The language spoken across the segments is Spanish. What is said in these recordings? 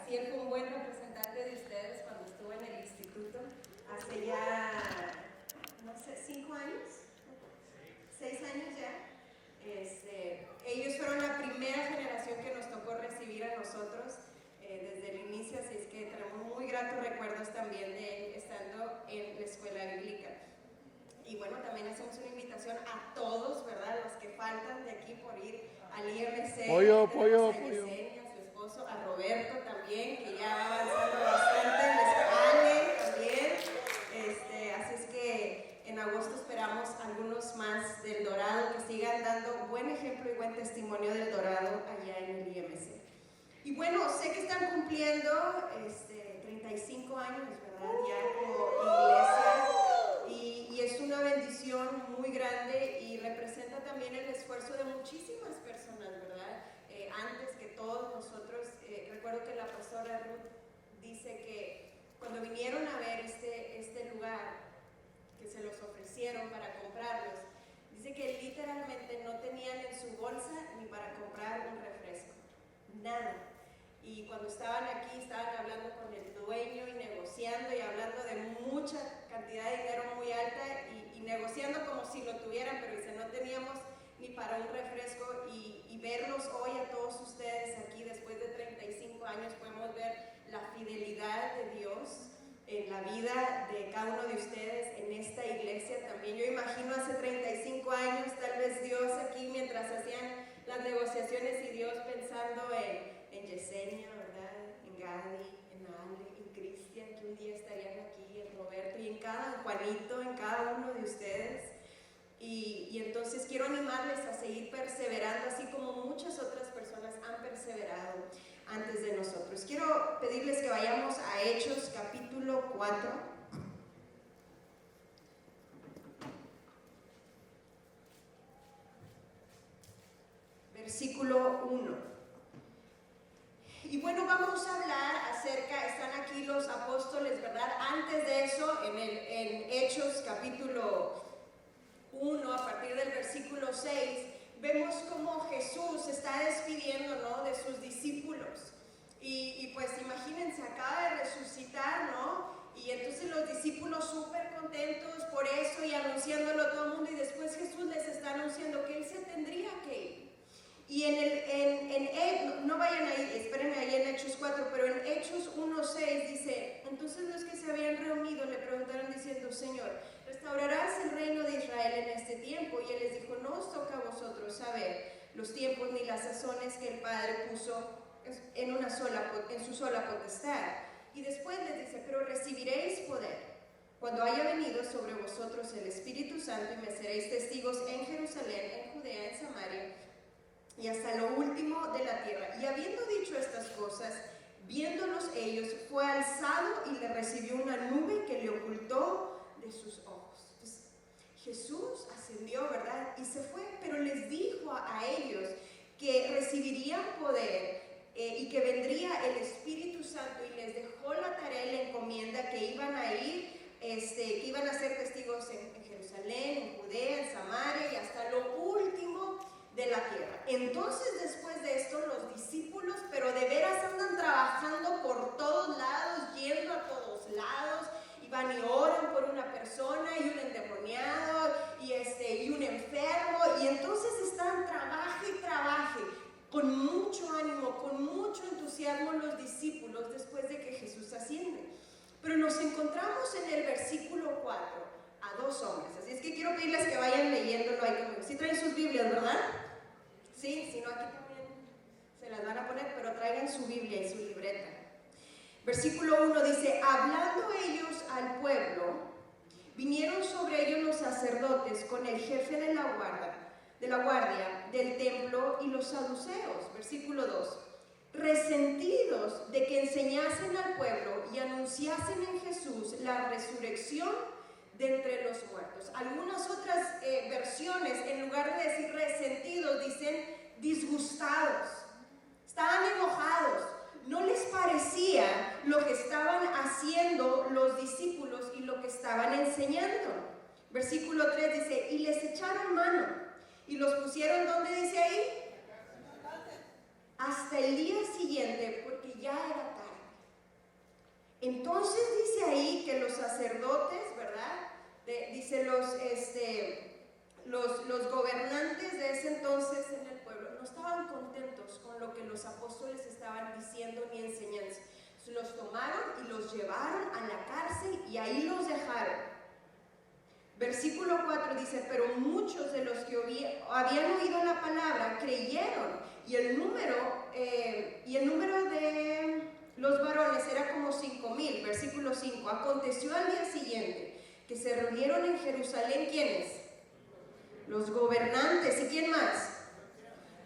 Sí, él fue un buen representante de ustedes cuando estuvo en el instituto, hace ya, no sé, 5 años, 6 años ya. Ellos fueron la primera generación que nos tocó recibir a nosotros desde el inicio, así es que tenemos muy gratos recuerdos también de él estando en la escuela bíblica. Y bueno, también hacemos una invitación a todos, ¿verdad? Los que faltan de aquí por ir al IMC. Pollo. Yesenia, a su esposo, a Roberto también, que ya va avanzando bastante, Ale también. Así es que en agosto esperamos algunos más del Dorado que sigan dando buen ejemplo y buen testimonio del Dorado allá en el IMC. Y bueno, sé que están cumpliendo 35 años, ¿verdad? Ya como iglesia. Y es una bendición muy grande y representa también el esfuerzo de muchísimas personas, ¿verdad? Antes que todos nosotros, recuerdo que la pastora Ruth dice que cuando vinieron a ver este lugar, que se los ofrecieron para comprarlos, dice que literalmente no tenían en su bolsa ni para comprar un refresco, nada. Y cuando estaban aquí, estaban hablando con el dueño y negociando y hablando de mucha cantidad de dinero muy alta y negociando como si lo tuvieran, pero dice, no teníamos ni para un refresco y verlos hoy a todos ustedes aquí después de 35 años, podemos ver la fidelidad de Dios en la vida de cada uno de ustedes en esta iglesia también. Yo imagino hace 35 años, tal vez Dios aquí mientras hacían las negociaciones y Dios pensando en Yesenia, ¿verdad? En Gadi, en Ale, en Cristian, que un día estarían aquí, en Roberto y en cada Juanito, en cada uno de ustedes. Y entonces quiero animarles a seguir perseverando, así como muchas otras personas han perseverado antes de nosotros. Quiero pedirles que vayamos a Hechos capítulo 4. Versículo 1. Y bueno, vamos a hablar acerca, están aquí los apóstoles, ¿verdad? Antes de eso, en Hechos capítulo 1, a partir del versículo 6, vemos cómo Jesús se está despidiendo, ¿no?, de sus discípulos. Y pues imagínense, acaba de resucitar, ¿no? Y entonces los discípulos súper contentos por eso y anunciándolo a todo el mundo. Y después Jesús les está anunciando que Él se tendría que ir. Y no vayan ahí, espérenme ahí en Hechos 4, pero en Hechos 1:6 dice, entonces los que se habían reunido le preguntaron diciendo, Señor, ¿restaurarás el reino de Israel en este tiempo? Y Él les dijo, no os toca a vosotros saber los tiempos ni las sazones que el Padre puso en su sola potestad. Y después les dice, pero recibiréis poder cuando haya venido sobre vosotros el Espíritu Santo y me seréis testigos en Jerusalén, en Judea, en Samaria y hasta lo último de la tierra. Y habiendo dicho estas cosas, viéndolos ellos, fue alzado y le recibió una nube que le ocultó de sus ojos. Entonces, Jesús ascendió, ¿verdad? Y se fue, pero les dijo a ellos que recibirían poder y que vendría el Espíritu Santo, y les dejó la tarea y la encomienda que iban a ir, que iban a ser testigos en Jerusalén, en Judea, en Samaria y hasta lo último de la tierra. Entonces, después de esto, los discípulos, pero de veras andan trabajando por todos lados, yendo a todos lados, y van y oran por una persona y un endemoniado y un enfermo, y entonces están trabaje y trabaje con mucho ánimo, con mucho entusiasmo los discípulos después de que Jesús asciende. Pero nos encontramos en el versículo 4 a dos hombres, así es que quiero pedirles que vayan leyéndolo ahí conmigo. ¿Sí traen sus Biblias, verdad? Sí, si no aquí también se las van a poner, pero traigan su Biblia y su libreta. Versículo 1 dice, hablando ellos al pueblo, vinieron sobre ellos los sacerdotes con el jefe de la guardia del templo y los saduceos. Versículo 2, resentidos de que enseñasen al pueblo y anunciasen en Jesús la resurrección de entre los muertos. Algunas otras versiones, en lugar de decir resentidos, dicen disgustados. Estaban enojados. No les parecía lo que estaban haciendo los discípulos y lo que estaban enseñando. Versículo 3 dice, y les echaron mano y los pusieron, ¿dónde dice ahí? Hasta el día siguiente, porque ya era tarde. Entonces dice ahí que los sacerdotes, ¿verdad? Dice los gobernantes de ese entonces en el pueblo no estaban contentos con lo que los apóstoles estaban diciendo ni enseñando. Los tomaron y los llevaron a la cárcel y ahí los dejaron. Versículo 4 dice, pero muchos de los que habían oído la palabra creyeron, y el número de los varones era como 5,000. Versículo 5, aconteció al día siguiente que se reunieron en Jerusalén, ¿quiénes? Los gobernantes. ¿Y quién más?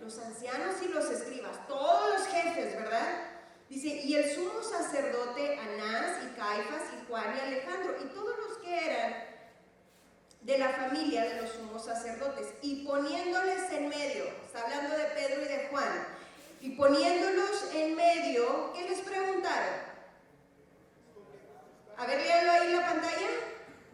Los ancianos y los escribas, todos los jefes, ¿verdad? Dice, y el sumo sacerdote Anás y Caifás y Juan y Alejandro y todos los que eran de la familia de los sumos sacerdotes, y poniéndoles en medio, está hablando de Pedro y de Juan, y poniéndolos en medio, ¿qué les preguntaron? A ver, léanlo ahí en la pantalla.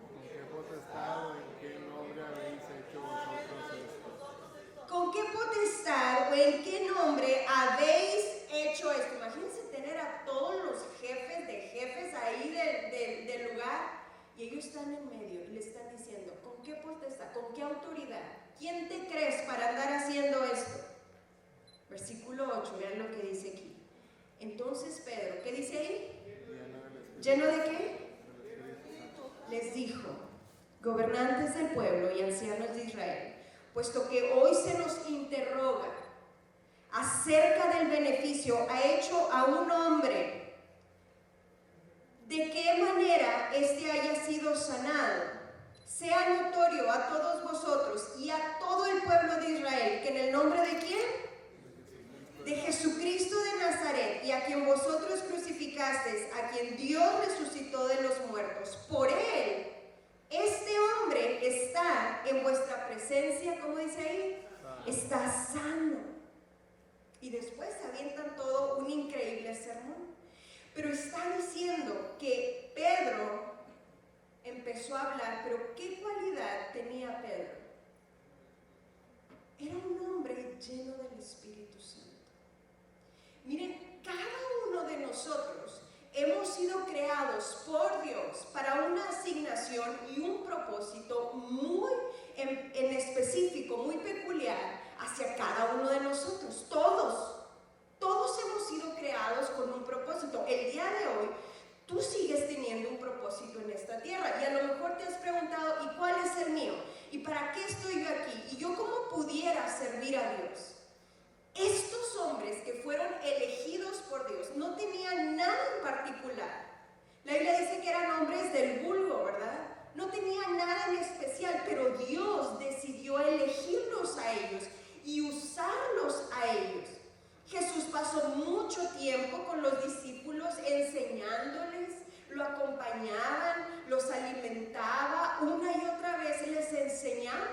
¿Con qué potestad o en qué nombre habéis hecho vosotros esto? ¿Con qué potestad o en qué nombre habéis hecho esto? Imagínense tener a todos los jefes de jefes ahí del lugar, y ellos están en medio y le están diciendo, ¿con qué potestad? ¿Con qué autoridad? ¿Quién te crees para andar haciendo esto? Versículo 8, vean lo que dice aquí. Entonces Pedro, ¿qué dice ahí? ¿Lleno de qué? Les dijo, gobernantes del pueblo y ancianos de Israel, puesto que hoy se nos interroga acerca del beneficio ha hecho a un hombre, de qué manera éste haya sido sanado, sea notorio a todos vosotros y a todo el pueblo de Israel, que en el nombre de ¿quién? De Jesucristo de Nazaret, y a quien vosotros crucificasteis, a quien Dios resucitó de los muertos, por él, este hombre está en vuestra presencia, ¿cómo dice ahí? Está sano. Y después avientan todo un increíble sermón. Pero está diciendo que Pedro empezó a hablar, pero ¿qué cualidad tenía Pedro? Era un hombre lleno del Espíritu Santo. Miren, cada uno de nosotros hemos sido creados por Dios para una asignación y un propósito muy en específico, muy peculiar hacia cada uno de nosotros. Todos hemos sido creados con un propósito. El día de hoy, tú sigues teniendo un propósito en esta tierra y a lo mejor te has preguntado, ¿y cuál es el mío? ¿Y para qué estoy yo aquí? ¿Y yo cómo pudiera servir a Dios? Estos hombres que fueron elegidos por Dios no tenían nada en particular. La Biblia dice que eran hombres del vulgo, ¿verdad? No tenían nada en especial, pero Dios decidió elegirlos a ellos y usarlos a ellos. Jesús pasó mucho tiempo con los discípulos enseñándoles, lo acompañaban, los alimentaba, una y otra vez les enseñaba.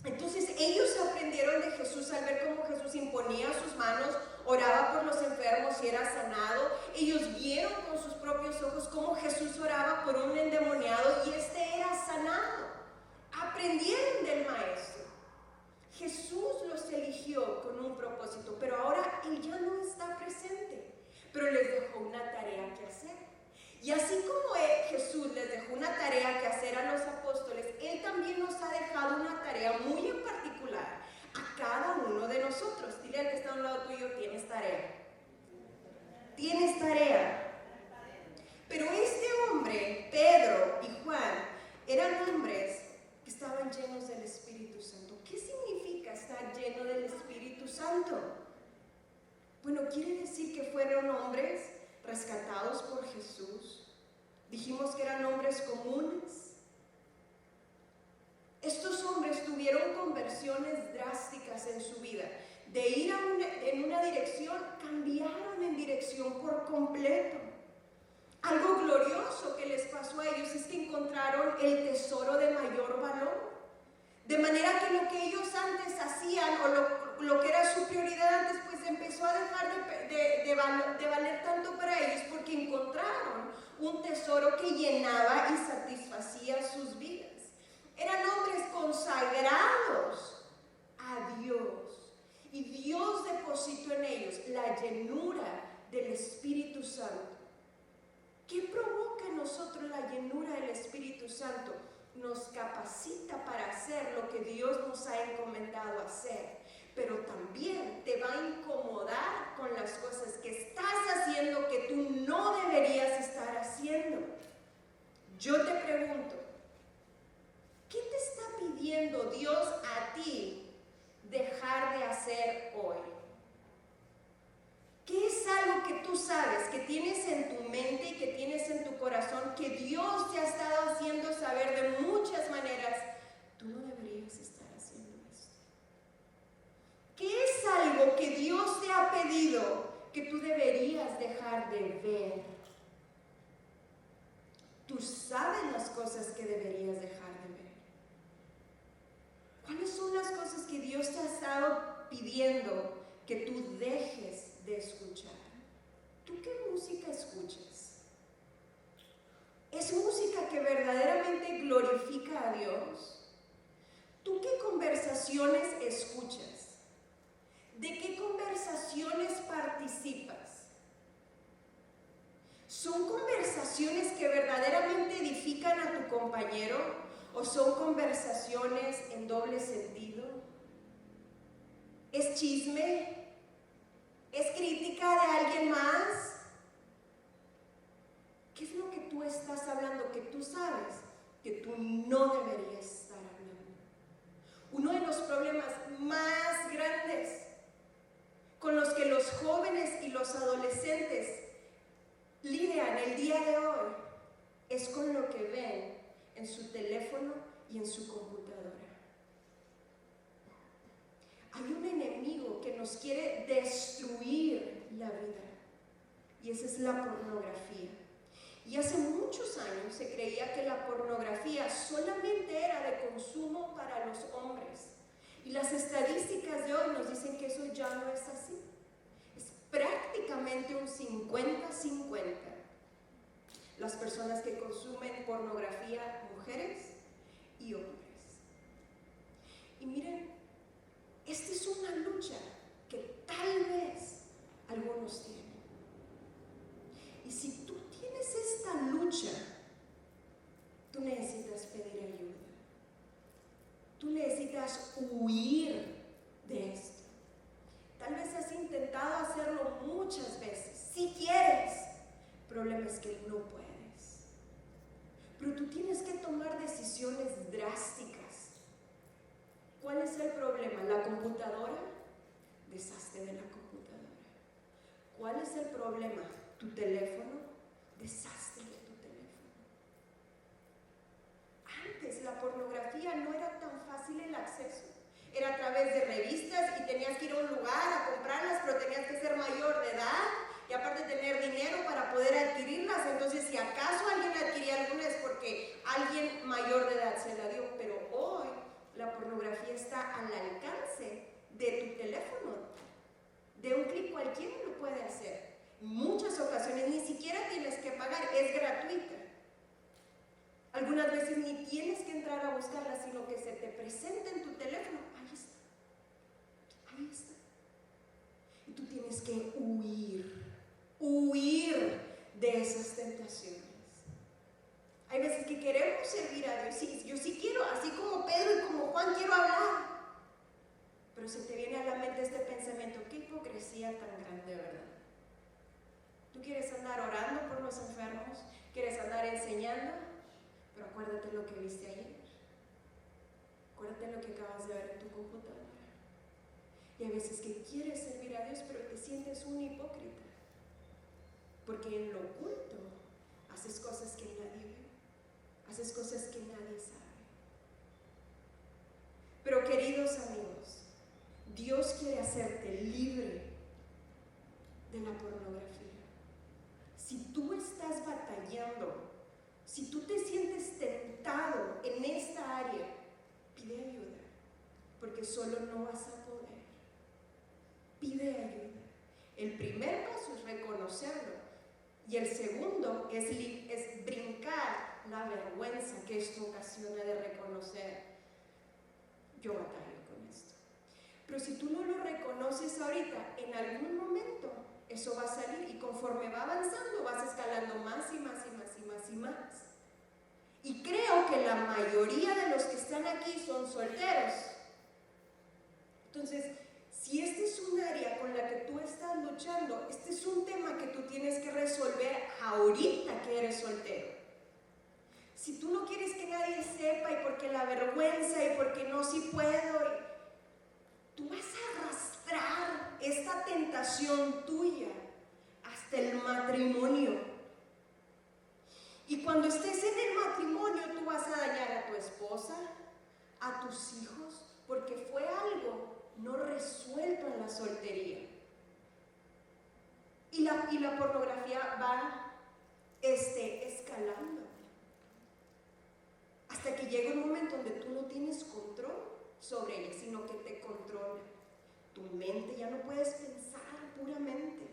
Entonces ellos aprendieron de Jesús al ver cómo Jesús imponía sus manos, oraba por los enfermos y era sanado. Ellos vieron con sus propios ojos cómo Jesús oraba por un endemoniado y este era sanado. Aprendieron del Maestro. Jesús los eligió con un propósito, pero ahora Él ya no está presente, pero les dejó una tarea que hacer. Y así como Jesús les dejó una tarea que hacer a los apóstoles, Él también nos ha dejado una tarea muy en particular a cada uno de nosotros. Dile al que está a un lado tuyo, tienes tarea. Tienes tarea. Pero este hombre, Pedro y Juan, eran hombres que estaban llenos del Espíritu Santo. ¿Qué significa estar lleno del Espíritu Santo? Bueno, quiere decir que fueron hombres rescatados por Jesús. Dijimos que eran hombres comunes. Estos hombres tuvieron conversiones drásticas en su vida. De ir en una dirección, cambiaron en dirección por completo. Algo glorioso que les pasó a ellos es que encontraron el tesoro de mayor valor. De manera que lo que ellos antes hacían o lo que era su prioridad antes, pues empezó a dejar de valer tanto para ellos porque encontraron un tesoro que llenaba y satisfacía sus vidas. Eran hombres consagrados a Dios y Dios depositó en ellos la llenura del Espíritu Santo. nos capacita para hacer lo que Dios nos ha encomendado hacer, pero también te va a incomodar con las cosas que estás haciendo que tú no deberías estar haciendo. Yo te pregunto, ¿qué te está pidiendo Dios a ti dejar de hacer hoy? ¿Qué es algo que tú sabes, que tienes en tu mente y que tienes en tu corazón, que Dios te ha estado haciendo saber de muchas maneras? Tú no deberías estar haciendo esto. ¿Qué es algo que Dios te ha pedido que tú deberías dejar de ver? Tú sabes las cosas que deberías dejar de ver. ¿Cuáles son las cosas que Dios te ha estado pidiendo que tú dejes de escuchar? ¿Tú qué música escuchas? ¿Es música que verdaderamente glorifica a Dios? ¿Tú qué conversaciones escuchas? ¿De qué conversaciones participas? ¿Son conversaciones que verdaderamente edifican a tu compañero o son conversaciones en doble sentido? ¿Es chisme? ¿Es crítica de alguien más? ¿Qué es lo que tú estás hablando que tú sabes que tú no deberías estar hablando? Uno de los problemas más grandes con los que los jóvenes y los adolescentes lidian el día de hoy es con lo que ven en su teléfono y en su computadora. Hay un enemigo que nos quiere destruir la vida y esa es la pornografía. Y hace muchos años se creía que la pornografía solamente era de consumo para los hombres. Y las estadísticas de hoy nos dicen que eso ya no es así. Es prácticamente un 50-50. Las personas que consumen pornografía, mujeres y hombres. Y miren, esta es una lucha que tal vez algunos tienen. Y si tú tienes esta lucha, tú necesitas pedir ayuda. Tú necesitas huir de esto. Tal vez has intentado hacerlo muchas veces, si quieres. El problema es que no puedes. Pero tú tienes que tomar decisiones drásticas. ¿Cuál es el problema? ¿La computadora? Deshazte de la computadora. ¿Cuál es el problema? ¿Tu teléfono? Deshazte de tu teléfono. Antes la pornografía no era tan fácil el acceso. Era a través de revistas y tenías que ir a un lugar a comprarlas, pero tenías que ser mayor de edad y aparte tener dinero para poder adquirirlas. Entonces, si acaso alguien adquiría alguna es porque alguien mayor de edad se la dio. Pero hoy la pornografía está al alcance de tu teléfono. De un clic cualquiera lo puede hacer. En muchas ocasiones ni siquiera tienes que pagar, es gratuita. Algunas veces ni tienes que entrar a buscarla, sino que se te presenta en tu teléfono. Ahí está. Ahí está. Y tú tienes que huir de esas tentaciones. Hay veces que queremos servir a Dios. Sí, yo sí quiero, así como Pedro y como Juan, quiero hablar. Pero se te viene a la mente este pensamiento: qué hipocresía tan grande, ¿verdad? Tú quieres andar orando por los enfermos, quieres andar enseñando, pero acuérdate lo que viste ayer. Acuérdate lo que acabas de ver en tu computadora. Y hay veces que quieres servir a Dios, pero te sientes un hipócrita. Porque en lo oculto haces cosas que nadie ve. Haces cosas que nadie sabe. Pero queridos amigos, Dios quiere hacerte libre de la pornografía. Si tú estás batallando, si tú te sientes tentado en esta área, pide ayuda, porque solo no vas a poder. Pide ayuda. El primer paso es reconocerlo y el segundo es brincar la vergüenza que esto ocasiona de reconocer: yo batallo con esto. Pero si tú no lo reconoces ahorita, en algún momento eso va a salir y conforme va avanzando vas escalando más y más y más y más y más. Y creo que que la mayoría de los que están aquí son solteros. Entonces, si este es un área con la que tú estás luchando, este es un tema que tú tienes que resolver ahorita que eres soltero. Si tú no quieres que nadie sepa y porque la vergüenza y porque no, si puedo, tú vas a arrastrar esta tentación tuya hasta el matrimonio. Y cuando estés en el matrimonio, tú vas a dañar a tu esposa, a tus hijos, porque fue algo no resuelto en la soltería. Y la pornografía va escalando hasta que llega un momento donde tú no tienes control sobre ella, sino que te controla. Tu mente ya no puedes pensar puramente.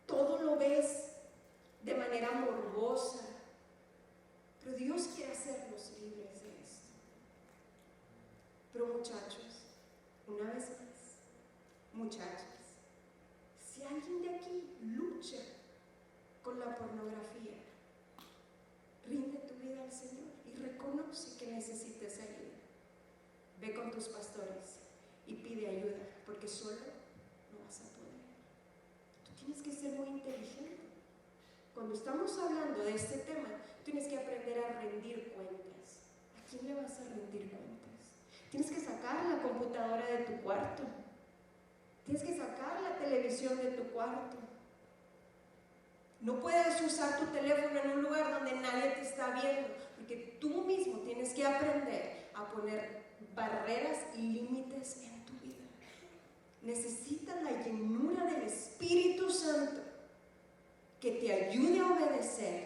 Todo lo ves de manera morbosa. Pero Dios quiere hacernos libres de esto. Pero muchachos, una vez más, muchachas, si alguien de aquí lucha con la pornografía, rinde tu vida al Señor y reconoce que necesitas ayuda. Ve con tus pastores y pide ayuda, porque solo no vas a poder. Tú tienes que ser muy inteligente. Cuando estamos hablando de este tema, tienes que aprender a rendir cuentas. ¿A quién le vas a rendir cuentas? Tienes que sacar la computadora de tu cuarto. Tienes que sacar la televisión de tu cuarto. No puedes usar tu teléfono en un lugar donde nadie te está viendo, porque tú mismo tienes que aprender a poner barreras y límites en tu vida. Necesitas la llenura del Espíritu Santo que te ayude a obedecer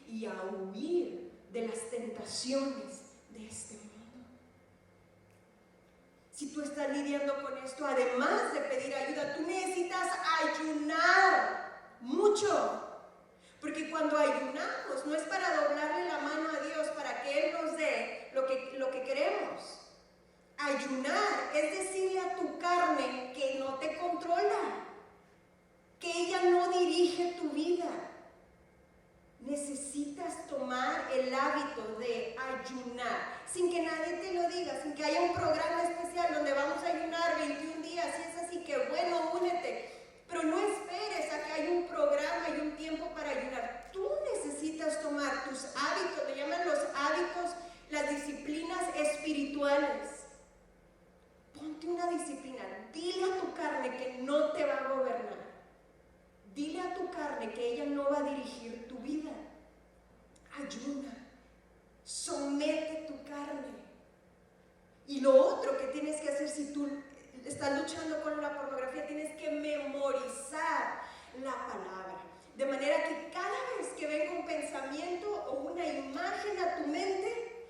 y a huir de las tentaciones de este mundo. Si tú estás lidiando con esto, además de pedir ayuda, tú necesitas ayunar mucho. Porque cuando ayunamos no es para doblarle la mano a Dios para que Él nos dé lo que queremos. Ayunar es decirle a tu carne que no te controla, que ella no dirige tu vida. Necesitas tomar el hábito de ayunar, sin que nadie te lo diga, sin que haya un programa especial donde vamos a ayunar 21 días, y es así que bueno, únete. Pero no esperes a que haya un programa y un tiempo para ayunar. Tú necesitas tomar tus hábitos, le llaman los hábitos, las disciplinas espirituales. Ponte una disciplina, dile a tu carne que no te va a gobernar. Dile a tu carne que ella no va a dirigir tu vida. Ayuna, somete tu carne. Y lo otro que tienes que hacer si tú estás luchando con la pornografía, tienes que memorizar la palabra. De manera que cada vez que venga un pensamiento o una imagen a tu mente,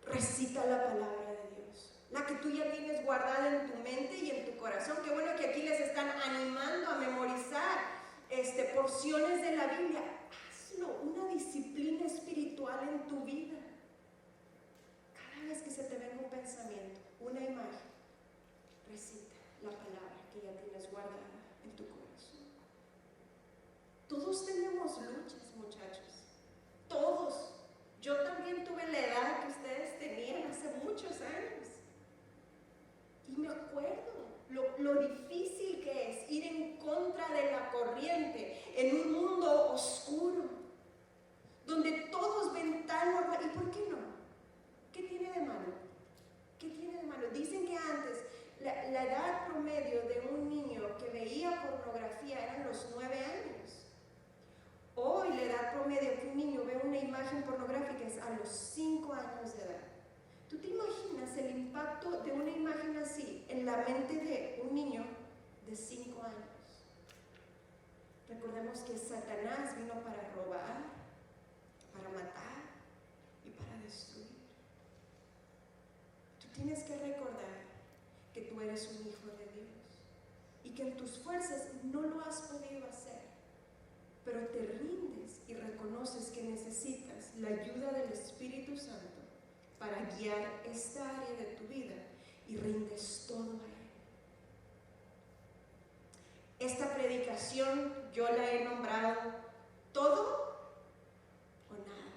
recita la palabra de Dios. La que tú ya tienes guardada en tu mente y en tu corazón. Qué bueno que aquí les están animando a memorizar porciones de la Biblia. Hazlo, una disciplina espiritual en tu vida. Cada vez que se te venga un pensamiento, una imagen, recita la palabra que ya tienes guardada en tu corazón. Todos tenemos luchas, muchachos. Todos. Yo también tuve la edad que ustedes tenían hace muchos años. Y me acuerdo lo difícil que es ir en contra de la corriente en un mundo oscuro, donde todos ven tan normal. ¿Y por qué no? ¿Qué tiene de malo? ¿Qué tiene de malo? Dicen que antes la edad promedio de un niño que veía pornografía eran los 9 años. Hoy la edad promedio que un niño ve una imagen pornográfica es a los 5 años de edad. ¿Tú te imaginas el impacto de una imagen así en la mente de un niño de 5 años? Recordemos que Satanás vino para robar, para matar y para destruir. Tú tienes que recordar que tú eres un hijo de Dios y que en tus fuerzas no lo has podido hacer, pero te rindes y reconoces que necesitas la ayuda del Espíritu Santo para guiar esta área de tu vida y rindes todo a Él. Esta predicación yo la he nombrado todo o nada.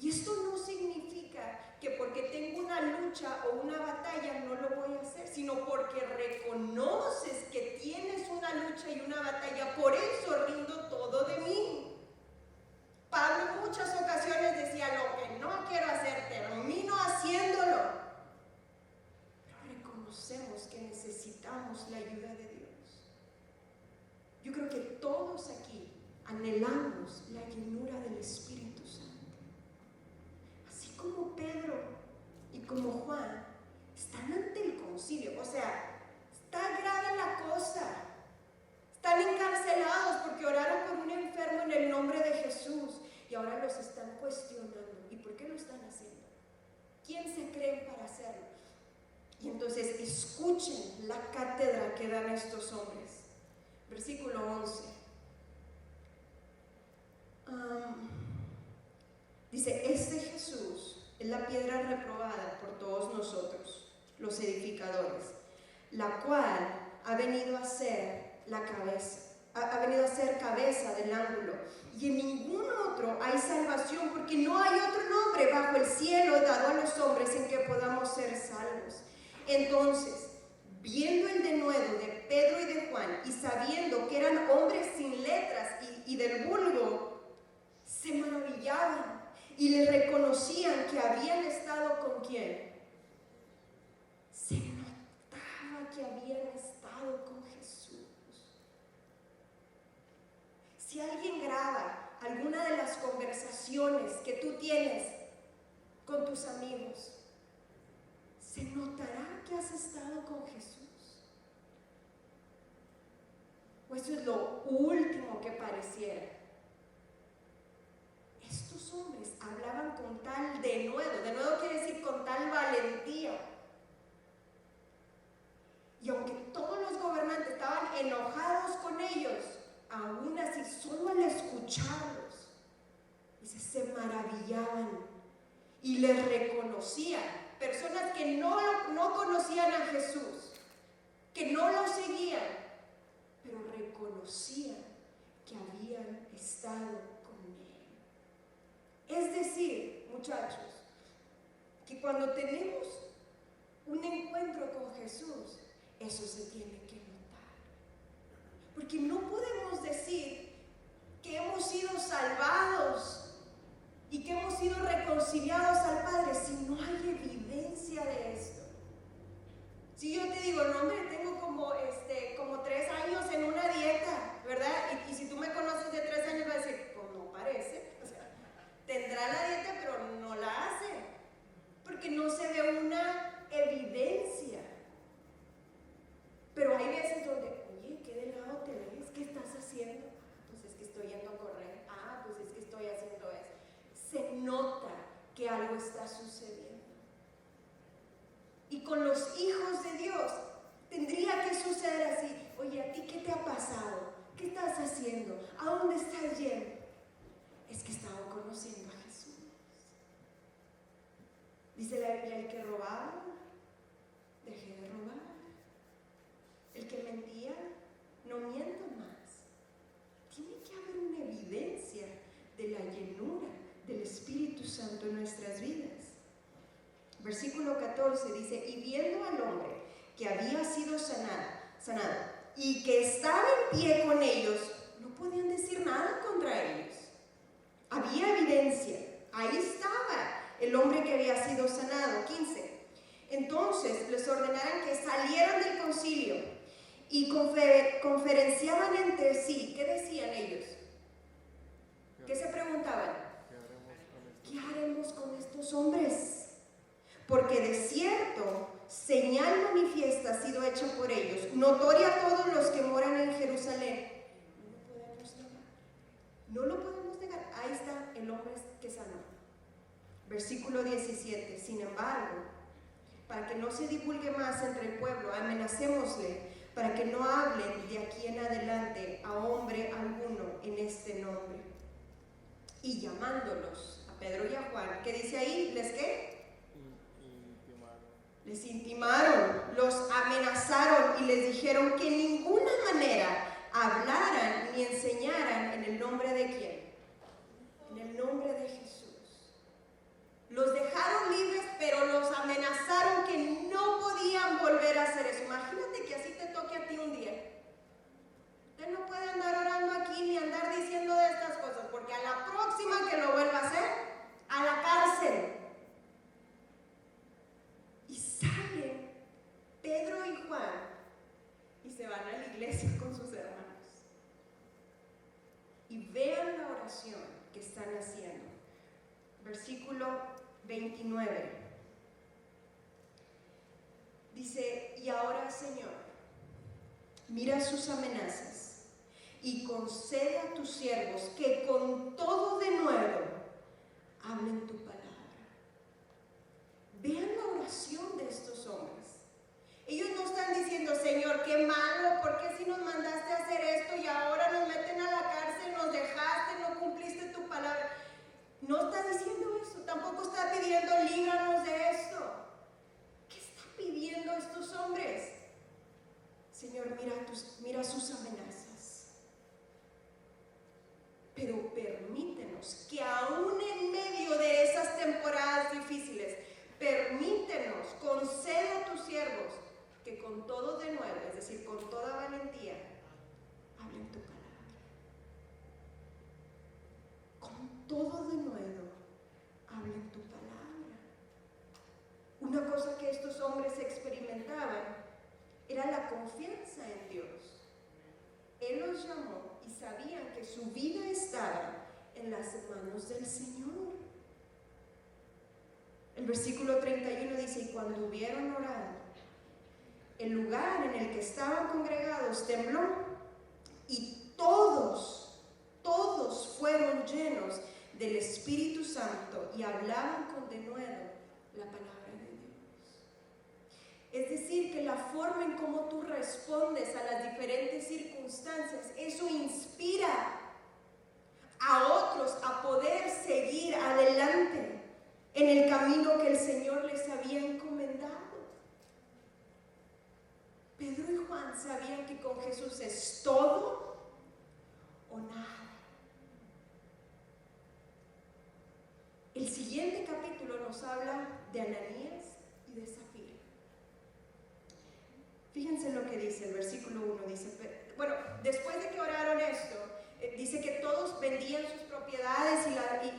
Y esto no significa que porque tengo una lucha o una batalla no lo voy a hacer, sino porque reconoces que tienes una lucha y una batalla. Por eso rindo todo de mí. Pablo en muchas ocasiones decía: lo que no quiero hacer, termino haciéndolo. Pero reconocemos que necesitamos la ayuda de Dios. Yo creo que todos aquí anhelamos la llenura del Espíritu Santo. Así como Pedro y como Juan están ante el concilio, o sea, está grave la cosa. Están encarcelados porque oraron por un enfermo en el nombre de Jesús y ahora los están cuestionando. ¿Y por qué lo están haciendo? ¿Quién se creen para hacerlo? Y entonces escuchen la cátedra que dan estos hombres. Versículo 11. Dice: este Jesús es la piedra reprobada por todos nosotros, los edificadores, la cual ha venido a ser la cabeza, ha venido a ser cabeza del ángulo, y en ningún otro hay salvación, porque no hay otro nombre bajo el cielo dado a los hombres en que podamos ser salvos. Entonces, viendo el denuedo de Pedro y de Juan, y sabiendo que eran hombres sin letras y del vulgo, se maravillaban y les reconocían que habían estado con ¿quién? Se notaba que habían estado con Jesús. Si alguien graba alguna de las conversaciones que tú tienes con tus amigos, se notará que has estado con Jesús. O eso es lo último que pareciera. Estos hombres hablaban con tal denuedo quiere decir con tal valentía. Y aunque todos los gobernantes estaban enojados con ellos, aún así, solo al escucharlos, dice, se maravillaban y les reconocían. Personas que no conocían a Jesús, que no lo seguían, pero reconocían que habían estado con Él. Es decir, muchachos, que cuando tenemos un encuentro con Jesús, eso se tiene que notar. Porque no podemos decir que hemos sido salvados y que hemos sido reconciliados al Padre si no hay evidencia de esto. Si yo te digo, no hombre, tengo como 3 años en una dieta, ¿verdad? Y si tú me conoces de 3 años vas a decir, pues no parece. O sea, tendrá la dieta pero no la hace, porque no se ve una evidencia. Pero hay veces donde, oye, ¿qué delgado te ves? ¿Qué estás haciendo? Pues es que estoy yendo a correr. Pues es que estoy haciendo eso. Se nota que algo está sucediendo. Y con los hijos de Dios tendría que suceder así. Oye, ¿a ti qué te ha pasado? ¿Qué estás haciendo? ¿A dónde estás yendo? Es que he estado conociendo a Jesús. Dice la Biblia, el que robaba, dejé de robar. El que mentía, no mienta más. Tiene que haber una evidencia de la llenura del Espíritu Santo en nuestras vidas. Versículo 14 dice, y viendo al hombre que había sido sanado y que estaba en pie con ellos, no podían decir nada contra ellos. Había evidencia, ahí estaba el hombre que había sido sanado. 15. Entonces les ordenaron que salieran del concilio y conferenciaban entre sí. ¿Qué decían ellos? ¿Qué se preguntaban? ¿Qué haremos con estos hombres? Porque de cierto, señal manifiesta ha sido hecha por ellos, notoria a todos los que moran en Jerusalén. No lo podemos negar. No lo podemos negar. Ahí está el hombre que sanó. Versículo 17. Sin embargo, para que no se divulgue más entre el pueblo, amenacémosle para que no hablen de aquí en adelante a hombre alguno en este nombre. Y llamándolos a Pedro y a Juan, ¿qué dice ahí? ¿Les qué? Les intimaron, los amenazaron y les dijeron que en ninguna manera hablaran ni enseñaran en el nombre de ¿quién? En el nombre de Jesús. Los dejaron libres, pero los amenazaron que no podían volver a hacer eso. Imagínate que así te toque a ti un día. Usted no puede andar orando aquí ni andar diciendo de estas cosas, porque a la próxima que lo vuelva a hacer, a la cárcel. Y salen Pedro y Juan y se van a la iglesia con sus hermanos. Y vean la oración que están haciendo. Versículo 29. Dice: y ahora, Señor, mira sus amenazas y concede a tus siervos que con todo de nuevo hablen tu palabra. Vean la oración de estos hombres. Ellos no están diciendo: Señor, qué malo, ¿por qué si nos mandaste a hacer esto y ahora nos meten a la cárcel, nos dejaste, no cumpliste tu palabra? No está diciendo eso, tampoco está pidiendo: líbranos de esto. ¿Qué están pidiendo estos hombres? Señor, mira sus amenazas. Pero permítenos que aún en medio de esas temporadas difíciles, permítenos, concede a tus siervos que con todo de nuevo, es decir, con toda valentía, hablen tu palabra. Con todo de nuevo, hablen tu palabra. Una cosa que estos hombres experimentaban era la confianza en Dios. Él los llamó y sabían que su vida estaba en las manos del Señor. El versículo 31 dice: y cuando hubieron orado, el lugar en el que estaban congregados tembló, y todos fueron llenos del Espíritu Santo y hablaban con denuedo la palabra de Dios. Es decir, que la forma en cómo tú respondes a las diferentes circunstancias, eso inspira a otros a poder seguir adelante en el camino que el Señor les había encomendado. Pedro y Juan sabían que con Jesús es todo o nada. El siguiente capítulo nos habla de Ananías y de Zafira. Fíjense lo que dice el versículo 1. Dice, bueno, después de que oraron esto, dice que todos vendían sus propiedades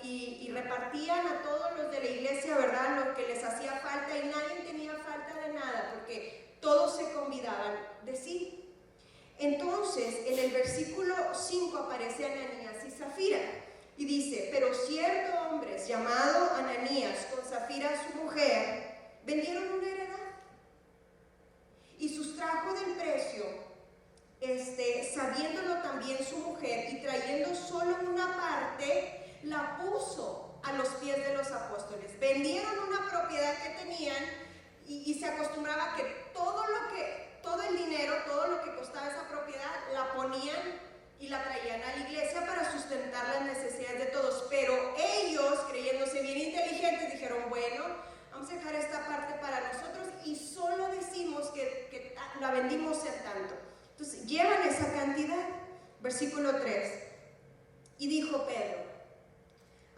y repartían a todos los de la iglesia, ¿verdad?, lo que les hacía falta, y nadie tenía falta de nada, porque todos se convidaban de sí. Entonces, en el versículo 5 aparece Ananías y Zafira, y dice: pero cierto hombre llamado Ananías, con Zafira su mujer, vendieron una heredad, y sustrajo del precio, sabiéndolo también su mujer, y trayendo solo una parte, la puso a los pies de los apóstoles. Vendieron una propiedad que tenían, y se acostumbraba que todo el dinero, todo lo que costaba esa propiedad, la ponían y la traían a la iglesia para sustentar las necesidades de todos. Pero ellos, creyéndose bien inteligentes, dijeron: bueno, vamos a dejar esta parte para nosotros y solo decimos que la vendimos en tanto. Entonces llevan esa cantidad. Versículo 3. Y dijo Pedro: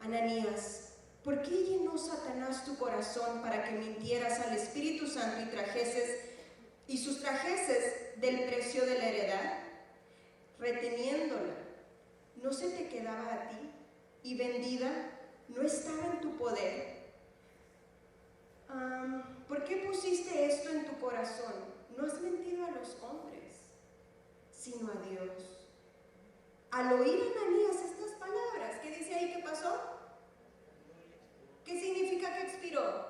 Ananías, ¿por qué llenó Satanás tu corazón para que mintieras al Espíritu Santo y sustrajeses del precio de la heredad, reteniéndola? ¿No se te quedaba a ti? ¿Y vendida no estaba en tu poder? ¿Por qué pusiste esto en tu corazón? No has mentido a los hombres, sino a Dios. Al oír Ananías estas palabras, ¿qué dice ahí que pasó? ¿Qué significa que expiró?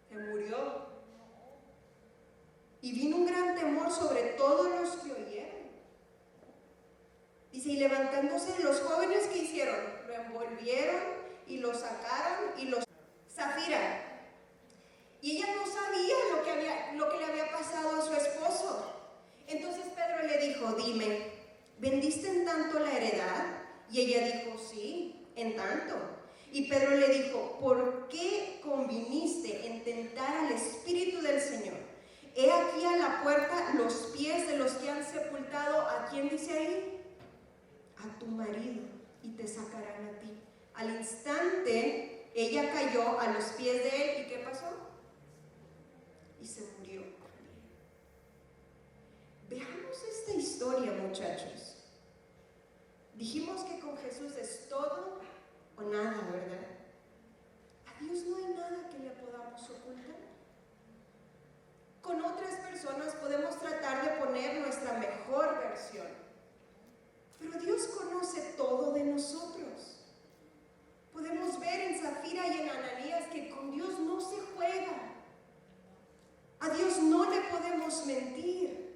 Que murió. Y vino un gran temor sobre todos los que oyeron. Dice: y levantándose los jóvenes, ¿qué hicieron? Lo envolvieron y lo sacaron y lo... Zafira. Y ella no sabía lo que le había pasado a su esposo. Entonces Pedro le dijo: dime, ¿vendiste en tanto la heredad? Y ella dijo: sí, en tanto. Y Pedro le dijo: ¿por qué conviniste en tentar al Espíritu del Señor? He aquí a la puerta los pies de los que han sepultado, ¿a quién dice ahí? A tu marido, y te sacarán a ti. Al instante ella cayó a los pies de él. ¿Y qué pasó? Y se murió. Veamos esta historia, muchachos. Dijimos que con Jesús es todo o nada, ¿verdad? A Dios no hay nada que le podamos ocultar. Con otras personas podemos tratar de poner nuestra mejor versión, pero Dios conoce todo de nosotros. Podemos ver en Zafira y en Ananías que con Dios no se juega. A Dios no le podemos mentir.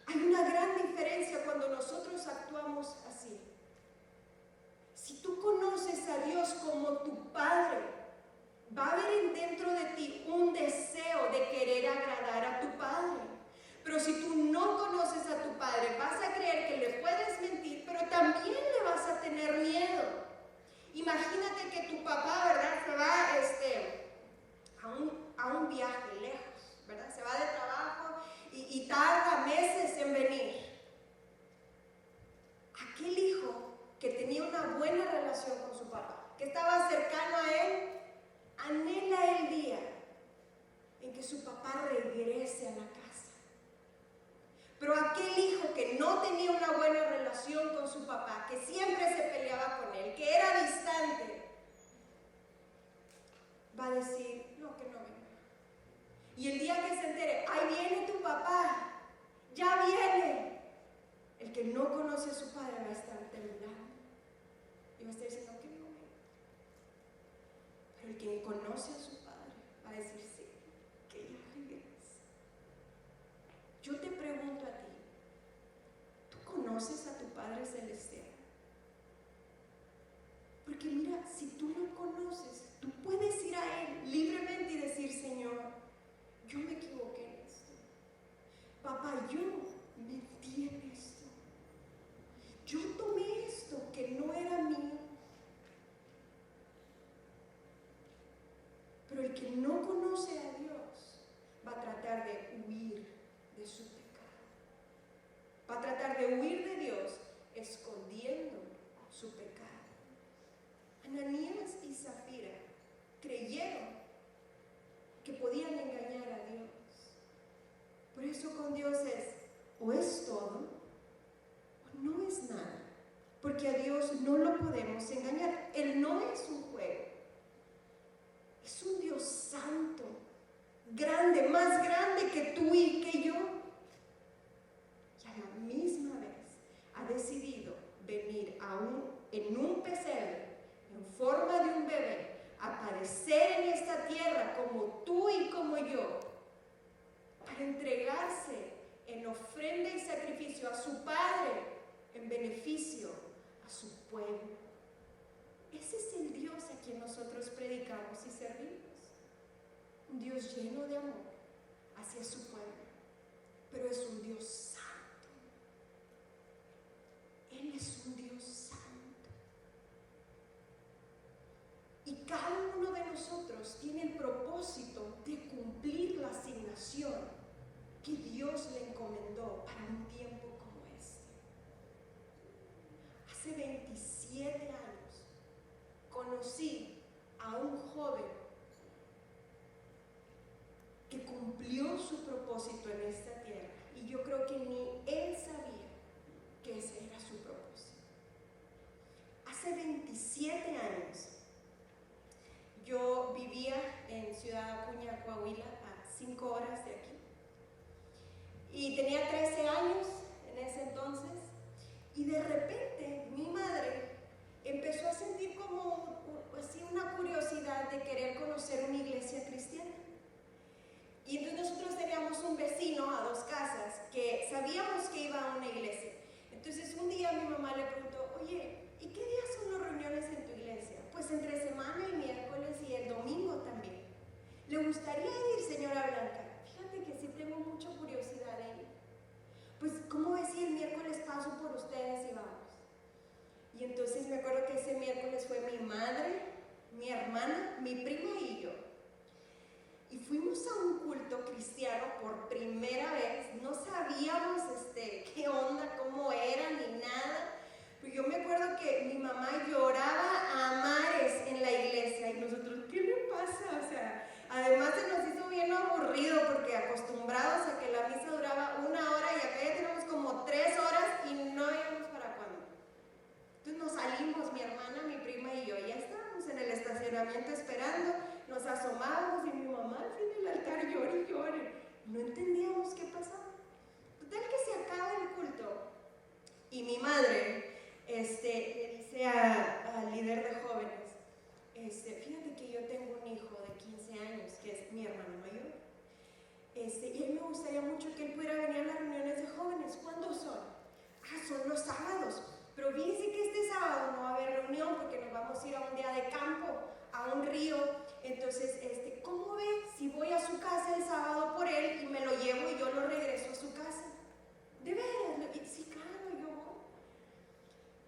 Hay una gran diferencia cuando nosotros actuamos así. Si tú conoces a Dios como tu Padre, va a haber dentro de ti un deseo de querer agradar a tu Padre. Pero si tú no conoces a tu Padre, vas a creer que le puedes mentir, pero también le vas a tener miedo. Imagínate que tu papá, ¿verdad?, se va a un viaje lejos, ¿verdad? Se va de trabajo y tarda meses en venir. Aquel hijo que tenía una buena relación con su papá, que estaba cercano a él, anhela el día en que su papá regrese a la casa. Pero aquel hijo que no tenía una buena relación con su papá, que siempre se peleaba con él, que era distante, va a decir, no, que no venga. Y el día que se entere, ahí viene tu papá, ya viene. El que no conoce a su padre va a estar temblando y va a estar diciendo que no venga. Pero el que conoce a su padre va a decir sí, que ya regrese. Yo te pregunto a ti, ¿tú conoces a tu Padre Celestial? Porque mira, si tú lo conoces, tú puedes ir a Él libremente y decir, Señor, yo me equivoqué en esto. Papá, yo mentí en esto. Yo tomé esto que no era mío. Pero el que no conoce a Dios va a tratar de huir de su pecado. Va a tratar de huir de Dios escondiendo su pecado. Ananías y Zafira creyeron que podían engañar a Dios. Por eso con Dios o es todo o no es nada. Porque a Dios no lo podemos engañar. Él no es un juego. Es un Dios santo, grande, más grande que tú y que yo. Y a la misma vez ha decidido venir en un pesebre, en forma de un bebé, a padecer en esta tierra como tú y como yo, para entregarse en ofrenda y sacrificio a su Padre, en beneficio a su pueblo. Ese es el Dios a quien nosotros predicamos y servimos. Un Dios lleno de amor hacia su pueblo, pero es un Dios santo. Él es un Dios santo. Y cada uno de nosotros tiene el propósito de cumplir la asignación que Dios le encomendó para un tiempo como este. Hace 27 años conocí a un joven que cumplió su propósito en esta tierra, y yo creo que ni él sabía que ese era su propósito. Hace 27 años yo vivía en Ciudad Acuña, Coahuila, a 5 horas de aquí, y tenía 13 años en ese entonces, y de repente mi madre empezó a sentir como así una curiosidad de querer conocer una iglesia cristiana. Y entonces nosotros teníamos un vecino a 2 casas que sabíamos que iba a una iglesia. Entonces un día mi mamá le preguntó, oye, ¿y qué días son las reuniones en tu iglesia? Pues entre semana, el miércoles y el domingo también. ¿Le gustaría ir, señora Blanca? Fíjate que sí tengo mucha curiosidad de ir. Pues, ¿cómo ves si el miércoles paso por ustedes y vamos? Y entonces me acuerdo que ese miércoles fue mi madre, mi hermana, mi prima y yo. Y fuimos a un culto cristiano por primera vez. No sabíamos qué onda, cómo era, ni nada. Pero yo me acuerdo que mi mamá lloraba a Además se nos hizo bien aburrido porque acostumbrados a que la misa duraba 1 hora y acá ya tenemos como 3 horas y no íbamos para cuándo. Entonces nos salimos, mi hermana, mi prima y yo, ya estábamos en el estacionamiento esperando, nos asomábamos y mi mamá al fin del altar llore y llore. No entendíamos qué pasaba. Total que se acaba el culto y mi madre le dice al líder de jóvenes, fíjate que yo tengo un hijo de 15 años, que es mi hermano mayor, y a mí me gustaría mucho que él pudiera venir a las reuniones de jóvenes. ¿Cuándo son? Son los sábados, pero fíjense que este sábado no va a haber reunión porque nos vamos a ir a un día de campo, a un río. Entonces, ¿cómo ve si voy a su casa el sábado por él y me lo llevo y yo lo regreso a su casa? ¿De veras? Sí, claro, yo voy.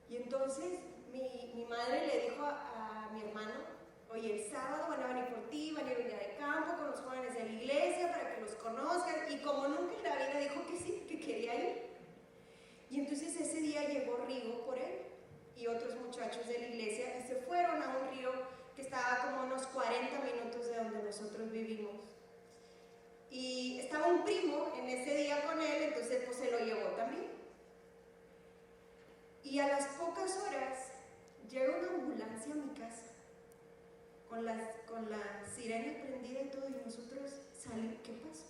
Y entonces mi madre le dijo a mi hermano, oye, el sábado van a venir por ti, van a ir a un día de campo con los jóvenes de la iglesia para que los conozcan. Y como nunca en la vida dijo que sí, que quería ir. Y entonces ese día llegó Rigo por él y otros muchachos de la iglesia y se fueron a un río que estaba como unos 40 minutos de donde nosotros vivimos. Y estaba un primo en ese día con él, entonces pues se lo llevó también. Y a las pocas horas llega una ambulancia a mi casa con la sirena prendida y todo, y nosotros salimos. ¿Qué pasó?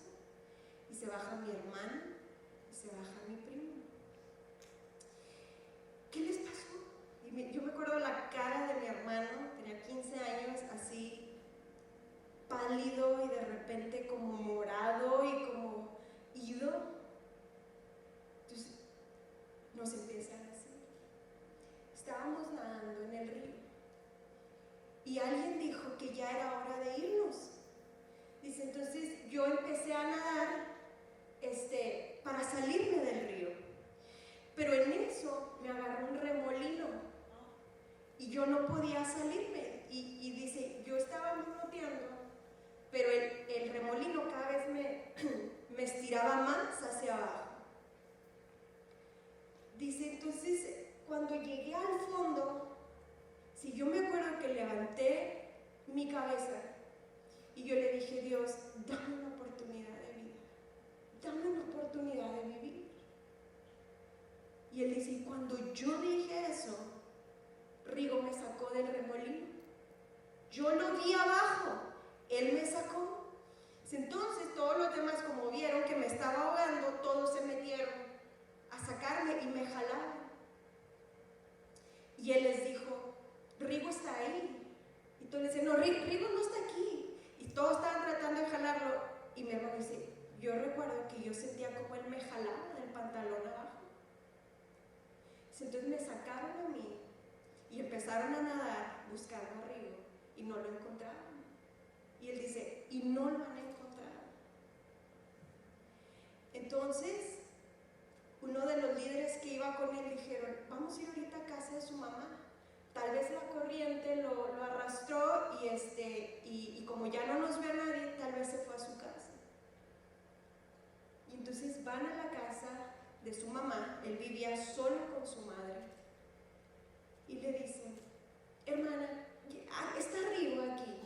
Y se baja mi hermana y se baja mi primo. ¿Qué les pasó? Y yo me acuerdo la cara de mi hermano, tenía 15 años, así pálido y de repente como morado y como ido. Entonces nos empieza a decir, estábamos nadando en el río y alguien dijo que ya era hora de irnos. Dice, entonces yo empecé a nadar para salirme del río, pero en eso me agarró un remolino y yo no podía salirme. Y dice, yo estaba manoteando, pero el remolino cada vez me estiraba más hacia abajo. Dice, entonces cuando llegué al fondo, si yo me acuerdo que levanté mi cabeza y yo le dije, Dios, dame una oportunidad de vida, dame una oportunidad de vivir. Y él dice, y cuando yo dije eso, Rigo me sacó del remolino. Yo lo vi abajo, él me sacó. Entonces todos los demás, como vieron que me estaba ahogando, todos se metieron a sacarme y me jalaron. Y él les dijo, Rigo está ahí. Y todos le dicen, no, Rigo no está aquí. Y todos estaban tratando de jalarlo. Y mi hermano dice, yo recuerdo que yo sentía como él me jalaba del pantalón abajo. Entonces me sacaron a mí y empezaron a nadar buscando a Rigo y no lo encontraron. Y él dice, y no lo han encontrado. Entonces, uno de los líderes que iba con él dijeron, vamos a ir ahorita a casa de su mamá. Tal vez la corriente lo arrastró y como ya no nos ve a nadie, tal vez se fue a su casa. Y entonces van a la casa de su mamá, él vivía solo con su madre, y le dicen, hermana, ¿está Rigo aquí?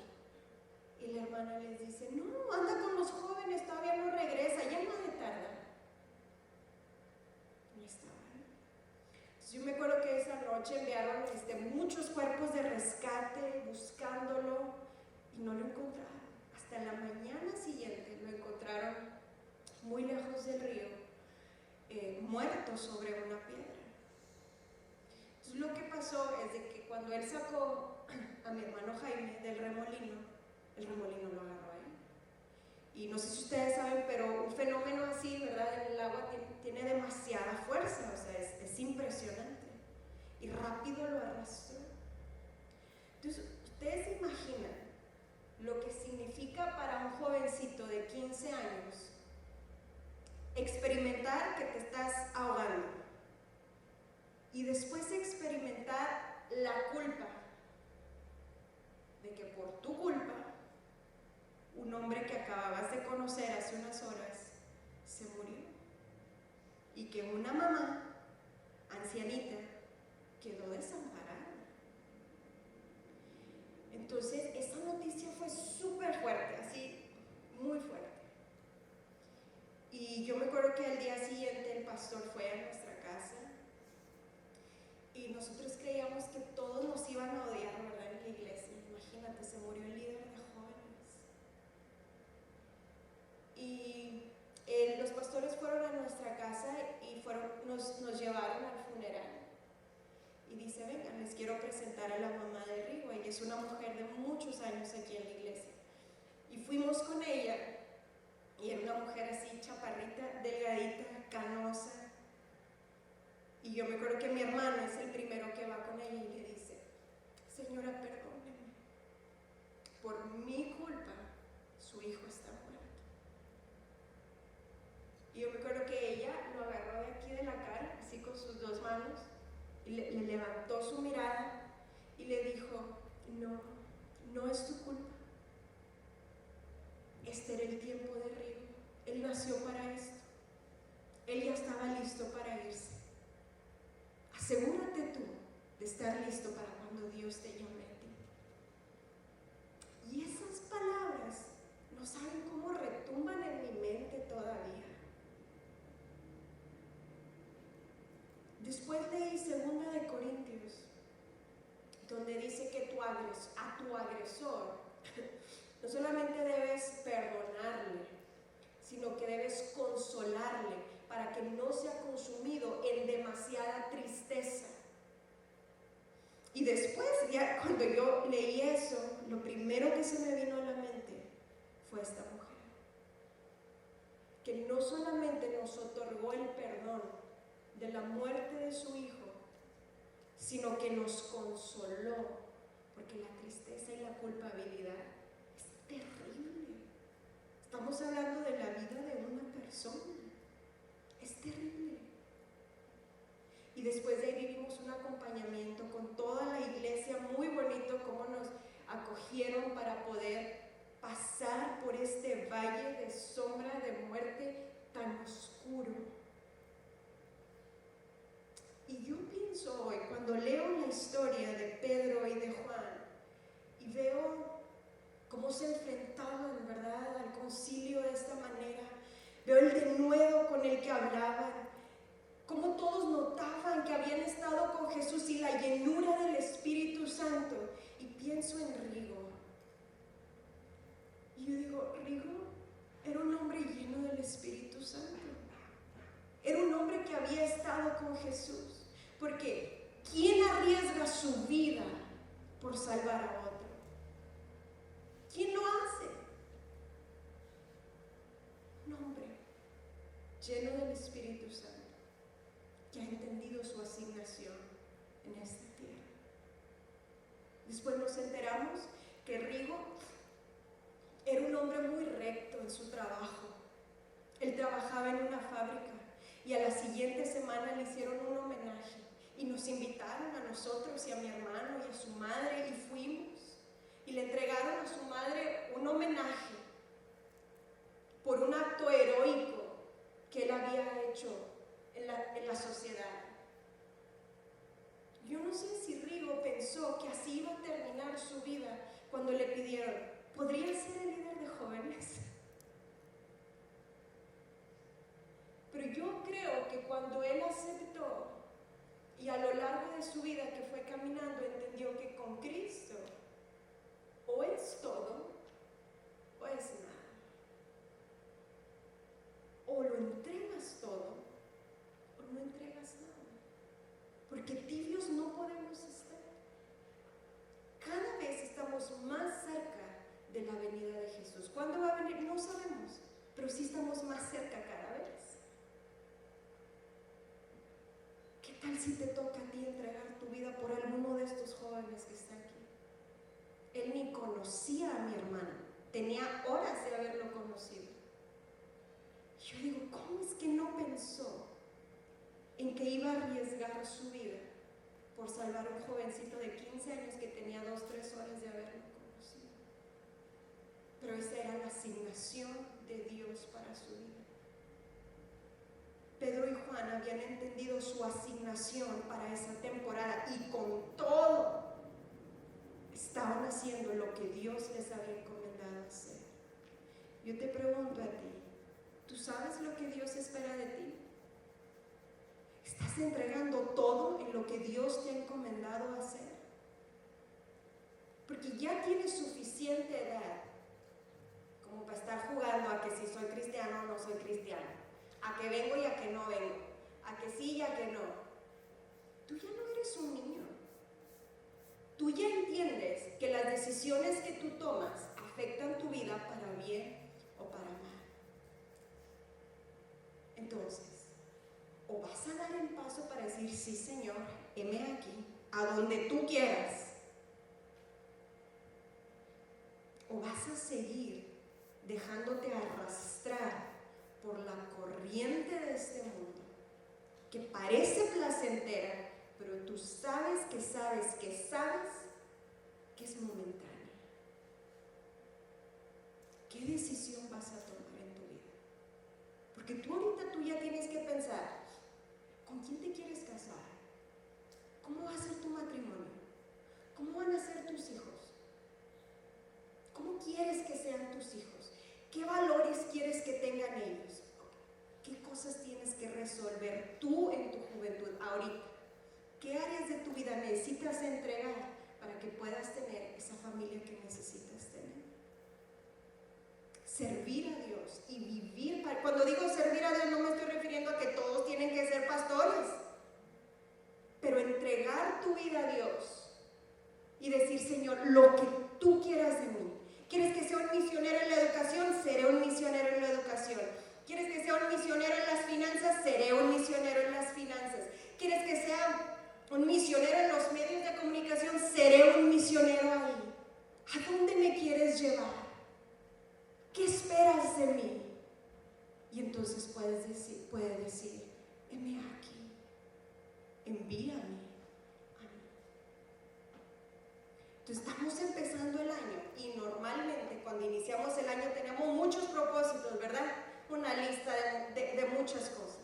Y la hermana les dice, no, anda con los jóvenes, todavía no regresa, ya no de tarde. No estaba ahí. Entonces, yo me acuerdo que esa noche enviaron muchos cuerpos de rescate buscándolo y no lo encontraron. Hasta la mañana siguiente lo encontraron muy lejos del río, muerto sobre una piedra. Entonces lo que pasó es de que cuando él sacó a mi hermano Jaime del remolino, el remolino lo agarró ahí. Y no sé si ustedes saben, pero un fenómeno así, ¿verdad? En el agua tiene demasiada fuerza, o sea, es impresionante. Y rápido lo arrastró. Entonces, ustedes se imaginan lo que significa para un jovencito de 15 años experimentar que te estás ahogando y después experimentar la culpa de que por tu culpa un hombre que acababas de conocer hace unas horas se murió y que una mamá ancianita quedó desamparada. Entonces esa noticia fue súper fuerte, así pastor fue a nuestra casa y nosotros creíamos que todos nos iban a odiar, ¿verdad? En la iglesia. Imagínate, se murió el líder de jóvenes. Y los pastores fueron a nuestra casa y nos llevaron al funeral. Y dice, vengan, les quiero presentar a la mamá de Rigo. Ella es una mujer de muchos años aquí en la iglesia. Y fuimos con ella, y era una mujer así, chaparrita, delgadita, canosa. Y yo me acuerdo que mi hermano es el primero que va con ella y le dice, señora, perdóneme, por mi culpa, su hijo está muerto. Y yo me acuerdo que ella lo agarró de aquí de la cara, así con sus dos manos, y le levantó su mirada y le dijo, no es tu culpa. Este era el tiempo de Rigo. Él nació para esto. Él ya estaba listo para irse. Asegúrate tú de estar listo para cuando Dios te llame a ti. Y esas palabras no saben cómo retumban en mi mente todavía. Después leí 2 de Corintios, donde dice que a tu agresor no solamente debes perdonarle, sino que debes consolarle para que no sea consumido en demasiada tristeza. Y después, ya cuando yo leí eso, lo primero que se me vino a la mente fue esta mujer, que no solamente nos otorgó el perdón de la muerte de su hijo, sino que nos consoló, porque la tristeza y la culpabilidad es terrible. Estamos hablando de la vida de una persona, es terrible. Y después de ahí vivimos un acompañamiento con toda la iglesia, muy bonito, cómo nos acogieron para poder pasar por este valle de sombra de muerte tan oscuro. Y yo pienso hoy, cuando leo la historia de Pedro y de Juan, y veo cómo se enfrentaban, ¿verdad?, al concilio de esta manera, veo el denuedo con el que hablaban, cómo todos notaban que habían estado con Jesús y la llenura del Espíritu Santo, y pienso en Rigo. Y yo digo, Rigo era un hombre lleno del Espíritu Santo. Era un hombre que había estado con Jesús. Porque ¿quién arriesga su vida por salvar a otro? ¿Quién lo hace? Un hombre lleno del Espíritu Santo, que ha entendido su asignación en esta tierra. Después nos enteramos que Rigo era un hombre muy recto en su trabajo. Él trabajaba en una fábrica y a la siguiente semana le hicieron un homenaje y nos invitaron a nosotros y a mi hermano y a su madre, y fuimos y le entregaron a su madre un homenaje por un acto heroico que él había hecho en la sociedad. Yo no sé si Rigo pensó que así iba a terminar su vida cuando le pidieron, ¿podría ser el líder de jóvenes? Pero yo creo que cuando él aceptó y a lo largo de su vida que fue caminando entendió que con Cristo o es todo o es nada. O lo entregas todo o no entregas nada. Porque tibios no podemos estar. Cada vez estamos más cerca de la venida de Jesús. ¿Cuándo va a venir? No sabemos, pero sí estamos más cerca cada vez. ¿Qué tal si te toca a ti entregar tu vida por alguno de estos jóvenes que están aquí? Él ni conocía a mi hermano, tenía horas de haberlo conocido. Yo digo, ¿cómo es que no pensó en que iba a arriesgar su vida por salvar a un jovencito de 15 años que tenía 2-3 horas de haberlo conocido? Pero esa era la asignación de Dios para su vida. Pedro y Juan habían entendido su asignación para esa temporada y con todo estaban haciendo lo que Dios les había encomendado hacer. Yo te pregunto a ti, ¿tú sabes lo que Dios espera de ti? ¿Estás entregando todo en lo que Dios te ha encomendado a hacer? Porque ya tienes suficiente edad como para estar jugando a que si soy cristiano o no soy cristiano, a que vengo y a que no vengo, a que sí y a que no. Tú ya no eres un niño. Tú ya entiendes que las decisiones que tú tomas afectan tu vida para bien o para mal. Entonces, o vas a dar el paso para decir, sí Señor, heme aquí, a donde tú quieras, o vas a seguir dejándote arrastrar por la corriente de este mundo, que parece placentera, pero tú sabes que es momentánea. ¿Qué decisión vas a tomar en tu vida? Porque tú ya tienes que pensar, ¿con quién te quieres casar? ¿Cómo va a ser tu matrimonio? ¿Cómo van a ser tus hijos? ¿Cómo quieres que sean tus hijos? ¿Qué valores quieres que tengan ellos? ¿Qué cosas tienes que resolver tú en tu juventud ahorita? ¿Qué áreas de tu vida necesitas entregar para que puedas tener esa familia que necesitas tener? Servir a Dios y vivir. Cuando digo servir a Dios no me estoy refiriendo a que todos tienen que ser pastores, pero entregar tu vida a Dios y decir, Señor, lo que tú quieras de mí. ¿Quieres que sea un misionero en la educación? Seré un misionero en la educación. ¿Quieres que sea un misionero en las finanzas? Seré un misionero en las finanzas. ¿Quieres que sea un misionero en los medios de comunicación? Seré un misionero ahí. ¿A dónde me quieres llevar? ¿Qué esperas de mí? Y entonces puede decir, heme aquí, envíame a mí. Entonces estamos empezando el año y normalmente cuando iniciamos el año tenemos muchos propósitos, ¿verdad? Una lista de muchas cosas.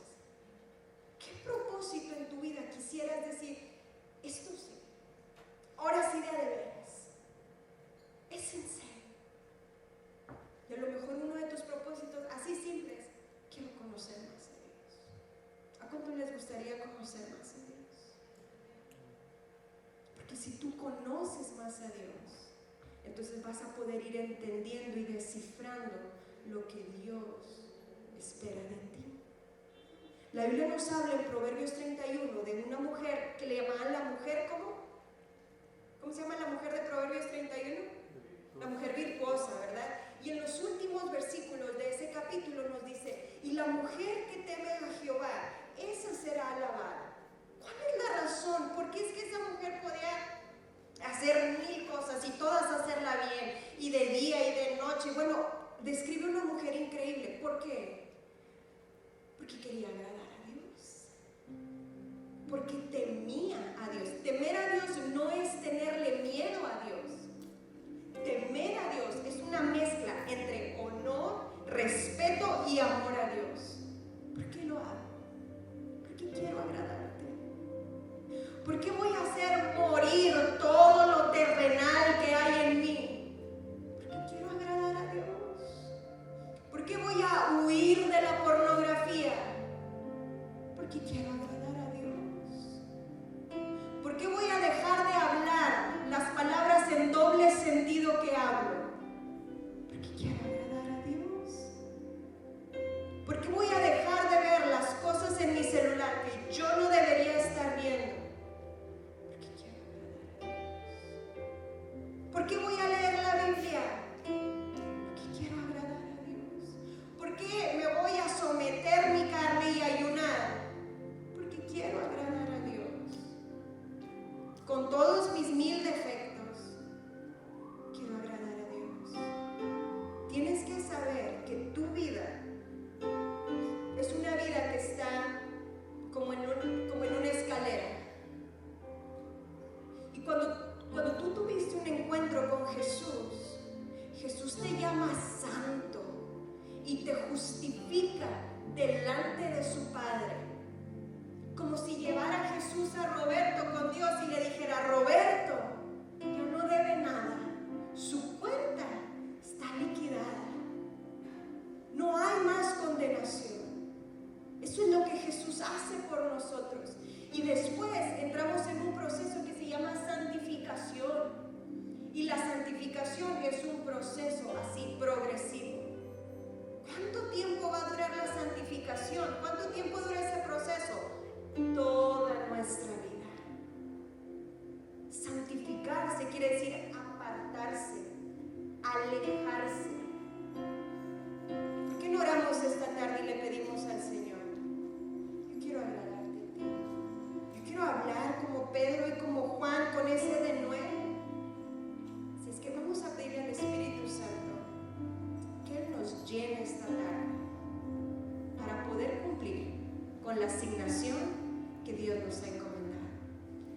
¿Qué propósito en tu vida quisieras decir, esto sí, ahora sí de veras, es en serio? Y a lo mejor uno de tus propósitos, así simples, quiero conocer más a Dios. ¿A cuánto les gustaría conocer más a Dios? Porque si tú conoces más a Dios, entonces vas a poder ir entendiendo y descifrando lo que Dios espera de ti. La Biblia nos habla en Proverbios 31 de una mujer que le llamaban la mujer, ¿cómo se llama la mujer de Proverbios 31? La mujer virtuosa, ¿verdad? Y en los últimos versículos de ese capítulo nos dice, y la mujer que teme a Jehová, esa será alabada. ¿Cuál es la razón? Porque es que esa mujer podía hacer 1000 cosas y todas hacerla bien, y de día y de noche. Bueno, describe una mujer increíble. ¿Por qué? Porque quería agradar a Dios. Porque temía a Dios. Temer a Dios no es tenerle miedo a Dios. Temer a Dios es una mezcla entre honor, respeto y amor a Dios. ¿Por qué lo hago? Porque quiero agradarte. ¿Por qué voy a hacer morir todo lo terrenal que hay en mí? Porque quiero agradar a Dios. ¿Por qué voy a huir de la pornografía? Porque quiero agradar a Dios. ¿Por qué voy a dejar de hablar las palabras en doble sentido que hablo? Porque quiero agradar a Dios. ¿Por qué voy a dejar de ver las cosas en mi celular que yo no debería estar viendo? Porque quiero agradar a Dios. ¿Por qué voy a leer la Biblia? Porque quiero agradar a Dios. ¿Por qué me voy a someter mi carne y ayunar? Porque quiero agradar a Dios. Con todos mis 1000 defectos, quiero agradar a Dios. Tienes que saber que tu vida es una vida que está como en una escalera. Y cuando tú tuviste un encuentro con Jesús, Jesús te llama santo y te justifica delante de su Padre. Como si llevara a Jesús a Roberto con Dios y le dijera, Roberto, ya no debe nada, su cuenta está liquidada, no hay más condenación. Eso es lo que Jesús hace por nosotros. después entramos en un proceso que se llama santificación. Y la santificación es un proceso así progresivo. ¿Cuánto tiempo va a durar la santificación? ¿Cuánto tiempo dura ese proceso? Toda nuestra vida. Santificarse quiere decir apartarse, alejarse. ¿Por qué no oramos esta tarde y le pedimos al Señor? Yo quiero agradarte a ti. Yo quiero hablar como Pedro y como Juan con ese denuedo. Así es que vamos a pedirle al Espíritu Santo que Él nos llene esta tarde para poder cumplir con la asignación que Dios nos ha encomendado.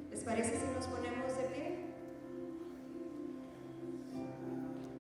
¿Les parece si nos ponemos